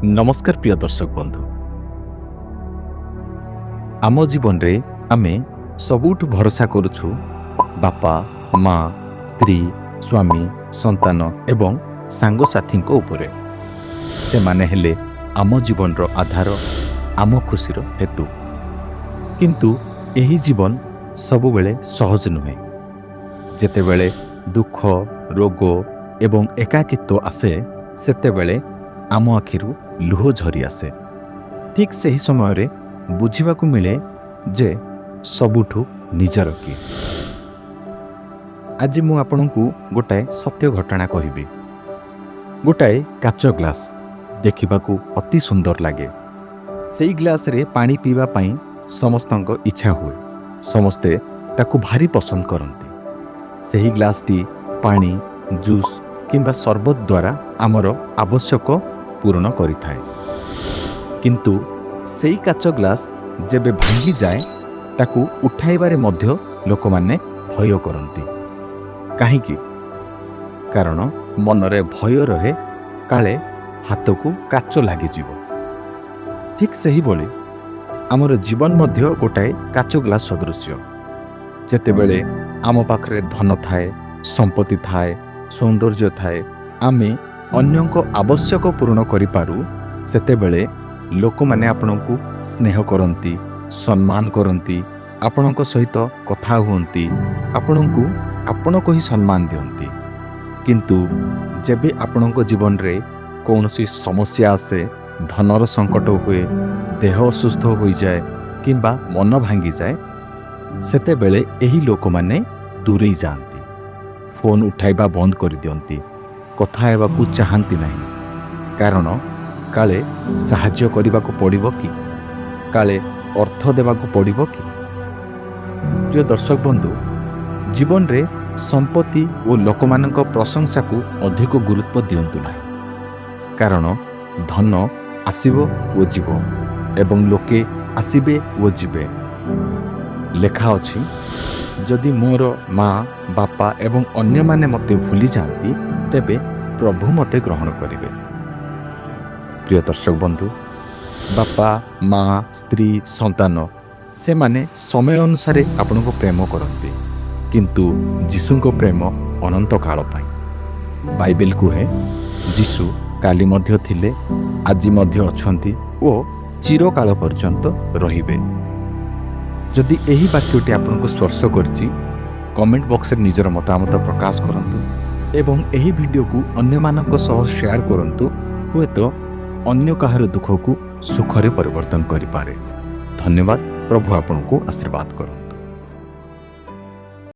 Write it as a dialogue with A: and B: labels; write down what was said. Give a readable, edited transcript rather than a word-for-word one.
A: नमस्कार प्रिय दर्शक बंधु आम जीवन रे आमे सबुठ भरोसा करुछु बापा माँ स्त्री स्वामी संतान एवं सांग साथी उपरे से माने हेले आम जीवन रो आधार आम खुशीर हेतु किंतु एही जीवन सबु बेले सहज नुहे जेतेबेले दुख रोग एवं एकाकित्व आसे सेतेबेले आम आखिरु लुह झरी आसे ठीक सही समय रे बुझिबाकु मिले जे सबुठु निजर कि आज मु आपनकु गोटाए सत्य घटना कहिबी। गोटाए काच ग्लास देखिबाकु अति सुंदर लागे। सेई ग्लास रे पानी पीवा पई समस्तंक इच्छा हुए, समस्ते ताकु भारी पसंद करंती। सेही ग्लासटी पानी जूस किंबा शरबत द्वारा आमर आवश्यक पूर्ण करिथाए। किंतु सेई काच ग्लास जेबे भांगी जाए ताकू उठाइबारे मध्य लोकमाने भय करंती। काहेकि कारण मनरे भय रहे काले हाथकू काच लागि जीवो। ठीक सही बोली आमर जीवन मध्य गोटाए काच ग्लास सदृश्य। जेतेबेले आम पाखरे धन थाए, संपत्ति थाए, सौंदर्य थाए, आमे अन्यंक आवश्यक पूर्ण करिपारू सेतेबेले लोक माने आपनकू स्नेह करंती, सम्मान करंती, आपनक सहित कथा हुंती, आपनकू आपनको ही सम्मान दियंती। किंतु जेबे आपनक जीवन रे कौनसी समस्या आसे, धनर संकट हुए, देह असुस्थ हो जाए किंबा मन भांगी जाए सेतेबेले एही लोक माने दूरेई जांती, फोन उठाइबा बंद कर दियंती, कथा हेबाकू चाहती नहीं। कारण काले साहाଯ୍य करबाकू पड़िबो कि, काले अर्थ देबाकू पड़िबो कि। प्रिय दर्शक बंधु, जीवन रे संपत्ति और लोकमानक प्रशंसा को अधिक गुरुत्व दियंतु नहीं। कारण धन आसीबो ओ जीवो एवं लोके आसीबे ओ जीवे। लेखा अछि जदि मोर माँ बापा एवं अन्य माने मते भूली जाती तेबे प्रभु मते ग्रहण करिवे। प्रिय दर्शक बंधु, बापा माँ स्त्री संतान से माने समय अनुसार आपन को प्रेम करते, किंतु जीशु को प्रेम अनंत काल पाई। बाइबल कुहे जीशु काली मध्य थिले, आजि मध्य अछंती ओ चिरकाल पर्यंत रहिबे। जदि एही वाक्यटी आपन को स्पर्श करछि कमेंट बॉक्स रे निजर मतामत प्रकाश करंतु एवं एही वीडियो को अन्य मानक सह शेयर करंतु। हुए तो अन्य काहार दुख को सुख रे परिवर्तन करि पारे। धन्यवाद। प्रभु आपन को आशीर्वाद करो।